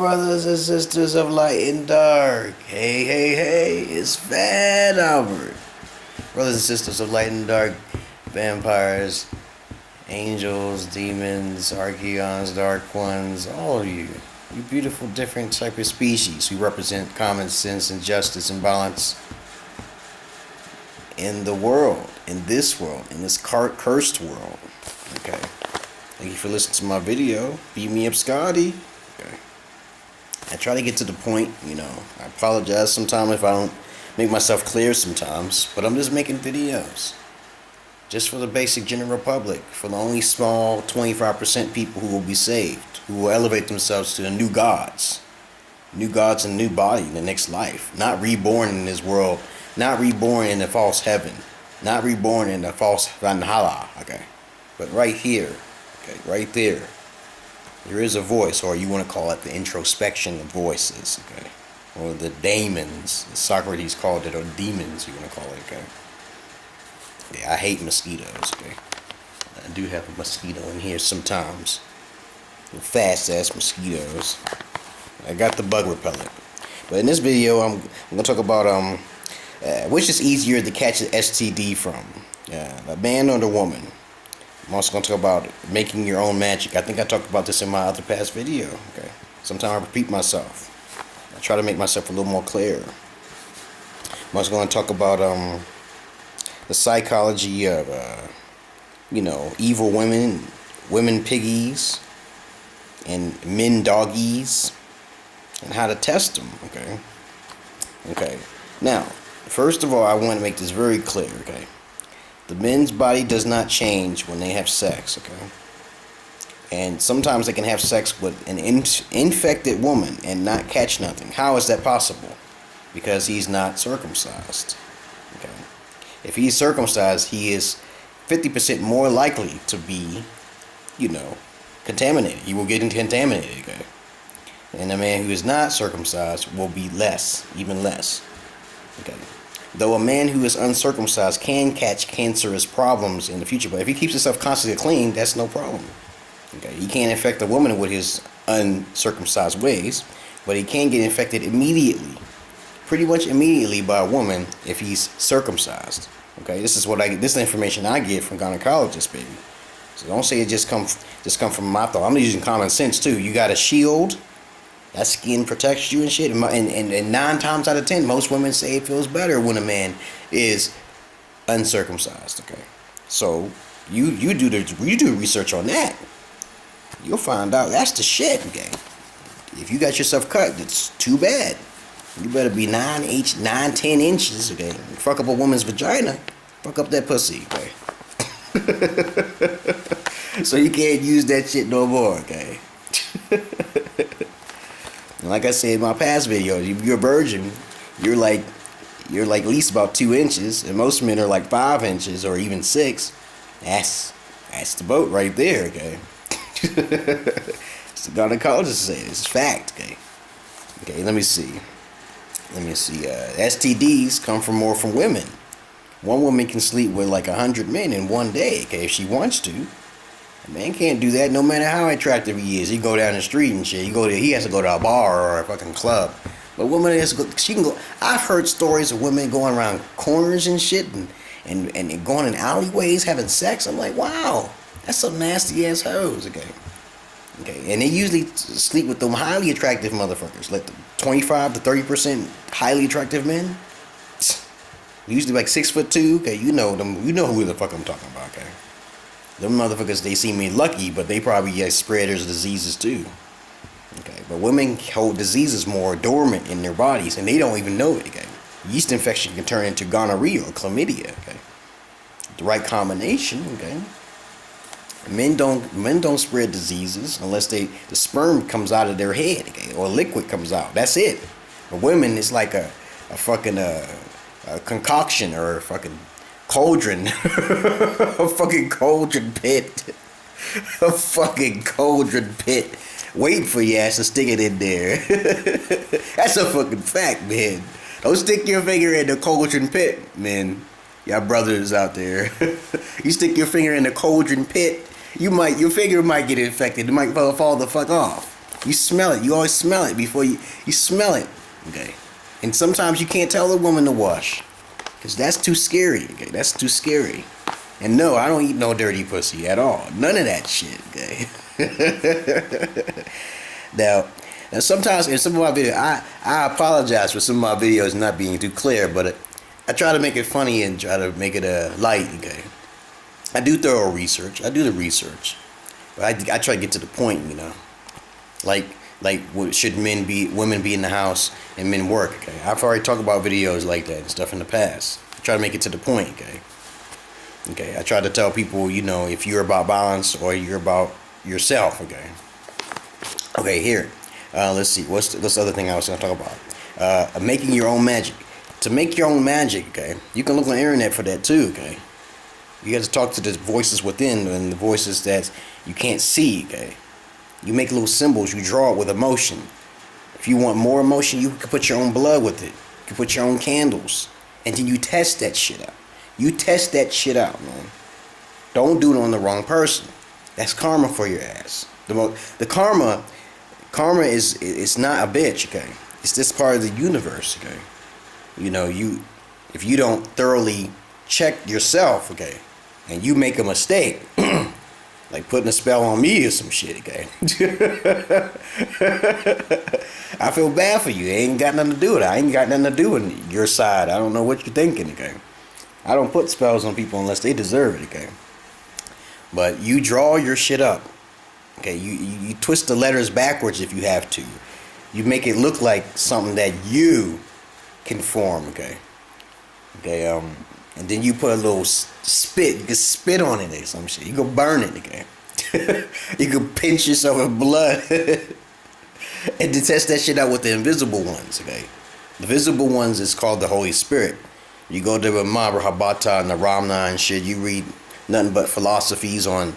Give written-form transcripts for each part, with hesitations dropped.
brothers and sisters of light and dark. Hey, hey, hey, it's Van Albert. Brothers and sisters of light and dark, vampires, angels, demons, archeons, dark ones, all of you. You beautiful different type of species who represent common sense and justice and balance in the world, in this cursed world. Okay. Thank you for listening to my video. Beat me up, Scotty. Okay. I try to get to the point, I apologize sometimes if I don't make myself clear sometimes, but I'm just making videos. Just for the basic general public, for the only small 25% people who will be saved, who will elevate themselves to the new gods and new body in the next life, not reborn in this world, not reborn in the false heaven, not reborn in the false Valhalla, okay? But right here, okay, right there is a voice, or you want to call it the introspection of voices, okay? Or the daemons, as Socrates called it, or demons, you want to call it, okay? Yeah, I hate mosquitoes, okay? I do have a mosquito in here sometimes. Fast ass mosquitoes. I got the bug repellent. But in this video, I'm gonna talk about which is easier to catch an STD from, a man or the woman. I'm also gonna talk about making your own magic. I think I talked about this in my other past video. Okay. Sometimes I repeat myself. I try to make myself a little more clear. I'm also gonna talk about the psychology of evil women piggies, and men doggies, and how to test them. Okay. Now, first of all, I want to make this very clear. Okay. The men's body does not change when they have sex. Okay. And sometimes they can have sex with an infected woman and not catch nothing. How is that possible? Because he's not circumcised. Okay. If he's circumcised, he is 50% more likely to be, contaminated. He will get contaminated, okay? And a man who is not circumcised will be even less, okay? Though a man who is uncircumcised can catch cancerous problems in the future, but if he keeps himself constantly clean, that's no problem, okay? He can't infect a woman with his uncircumcised ways, but he can get infected immediately. Pretty much immediately by a woman if he's circumcised. Okay, this is the information I get from gynecologists, baby. So don't say it just come from my thought. I'm using common sense too. You got a shield, that skin protects you and shit. And 9 times out of 10, most women say it feels better when a man is uncircumcised. Okay, so you do research on that. You'll find out that's the shit. Okay, if you got yourself cut, it's too bad. You better be 10 inches, okay? Fuck up a woman's vagina. Fuck up that pussy, okay? So you can't use that shit no more, okay? And like I said in my past video, if you're a virgin, you're like at least about 2 inches, and most men are like 5 inches or even 6. That's the boat right there, okay? It's the gynecologist say it's fact, okay? Okay, let me see. STDs come more from women. One woman can sleep with like 100 men in one day, okay, if she wants to. A man can't do that no matter how attractive he is. He go down the street and shit. He has to go to a bar or a fucking club. But women, she can go. I've heard stories of women going around corners and shit and going in alleyways having sex. I'm like, wow, that's some nasty ass hoes, okay. Okay, and they usually sleep with them highly attractive motherfuckers, like 25 to 30% highly attractive men. Usually like 6'2". Okay, you know them. You know who the fuck I'm talking about. Okay, them motherfuckers. They seem me lucky, but they probably spreaders of diseases too. Okay, but women hold diseases more dormant in their bodies, and they don't even know it. Okay, yeast infection can turn into gonorrhea or chlamydia. Okay, the right combination. Okay. Men don't spread diseases unless the sperm comes out of their head, okay, or liquid comes out. That's it. But women, it's like a fucking a concoction or a fucking cauldron, a fucking cauldron pit, a fucking cauldron pit. Wait for your ass to stick it in there. That's a fucking fact, man. Don't stick your finger in the cauldron pit, man. Y'all brothers out there. You stick your finger in the cauldron pit, your finger might get infected. It might fall the fuck off. You smell it. You always smell it before you smell it. Okay. And sometimes you can't tell a woman to wash. Because that's too scary. Okay. That's too scary. And no, I don't eat no dirty pussy at all. None of that shit. Okay. Now sometimes in some of my videos, I apologize for some of my videos not being too clear, but I try to make it funny and try to make it light. Okay. I do thorough research. I do the research. But I try to get to the point, you know. Like should women be in the house and men work? Okay, I've already talked about videos like that and stuff in the past. I try to make it to the point. Okay, I try to tell people, you know, if you're about balance or you're about yourself. Okay, here, let's see, what's the other thing I was gonna talk about? Making your own magic. To make your own magic, okay, you can look on the internet for that too. Okay, you got to talk to the voices within and the voices that you can't see. Okay. You make little symbols, you draw it with emotion. If you want more emotion, you can put your own blood with it. You can put your own candles. And then you test that shit out. You test that shit out, man. Don't do it on the wrong person. That's karma for your ass. The karma is not a bitch, okay? It's just part of the universe, okay? You know, if you don't thoroughly check yourself, okay, and you make a mistake, like putting a spell on me or some shit, okay? I feel bad for you. It ain't got nothing to do with it. I ain't got nothing to do with your side. I don't know what you're thinking, okay? I don't put spells on people unless they deserve it, okay? But you draw your shit up, okay? You twist the letters backwards if you have to. You make it look like something that you can form, okay? Okay, and then you put a little spit. You can spit on it or some shit. You can burn it, okay? You can pinch yourself with blood. And to test that shit out with the invisible ones, okay? The visible ones is called the Holy Spirit. You go to the Mahabharata and the Ramna and shit. You read nothing but philosophies on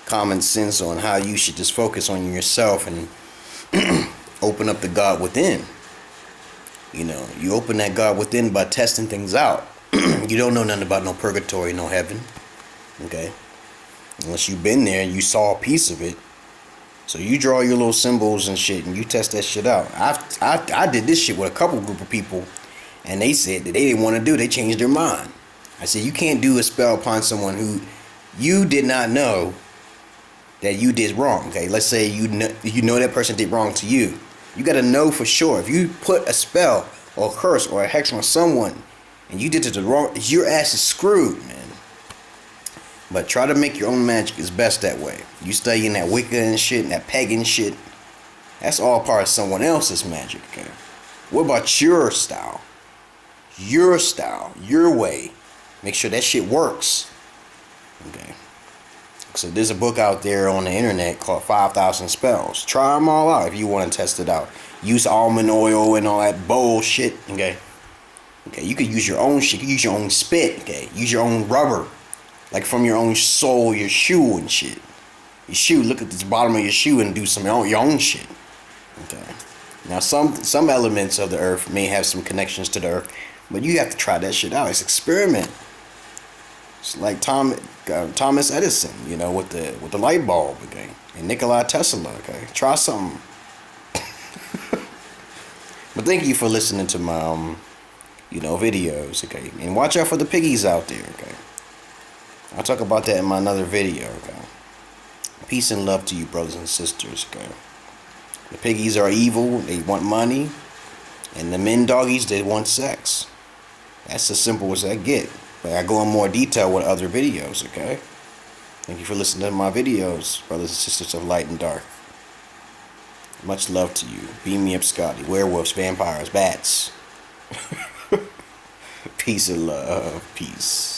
common sense on how you should just focus on yourself and open up the God within. You know, you open that God within by testing things out. You don't know nothing about no purgatory, no heaven. Okay? Unless you've been there and you saw a piece of it. So you draw your little symbols and shit and you test that shit out. I did this shit with a couple group of people and they said that they didn't want to do it. They changed their mind. I said, you can't do a spell upon someone who you did not know that you did wrong. Okay? Let's say you know that person did wrong to you. You got to know for sure. If you put a spell or a curse or a hex on someone and you did it the wrong, your ass is screwed, man. But try to make your own magic is best that way. You studying that Wicca and shit and that pagan shit, that's all part of someone else's magic, okay? What about your style? Your style, your way. Make sure that shit works. Okay. So there's a book out there on the internet called 5,000 Spells. Try them all out if you want to test it out. Use almond oil and all that bullshit, okay? Okay, you could use your own shit. You could use your own spit, okay? Use your own rubber. Like from your own sole, your shoe and shit. Your shoe, look at the bottom of your shoe and do some your own shit. Okay. Now some elements of the earth may have some connections to the earth, but you have to try that shit out. It's experiment. It's like Thomas Edison, you know, with the light bulb, okay, and Nikola Tesla, okay. Try something. But thank you for listening to my videos, okay, and watch out for the piggies out there, okay. I'll talk about that in my another video, okay. Peace and love to you, brothers and sisters, okay. The piggies are evil. They want money, and the men doggies, they want sex. That's as simple as I get. But I go in more detail with other videos, okay? Thank you for listening to my videos, brothers and sisters of light and dark. Much love to you. Beam me up, Scotty. Werewolves, vampires, bats. Peace and love. Peace.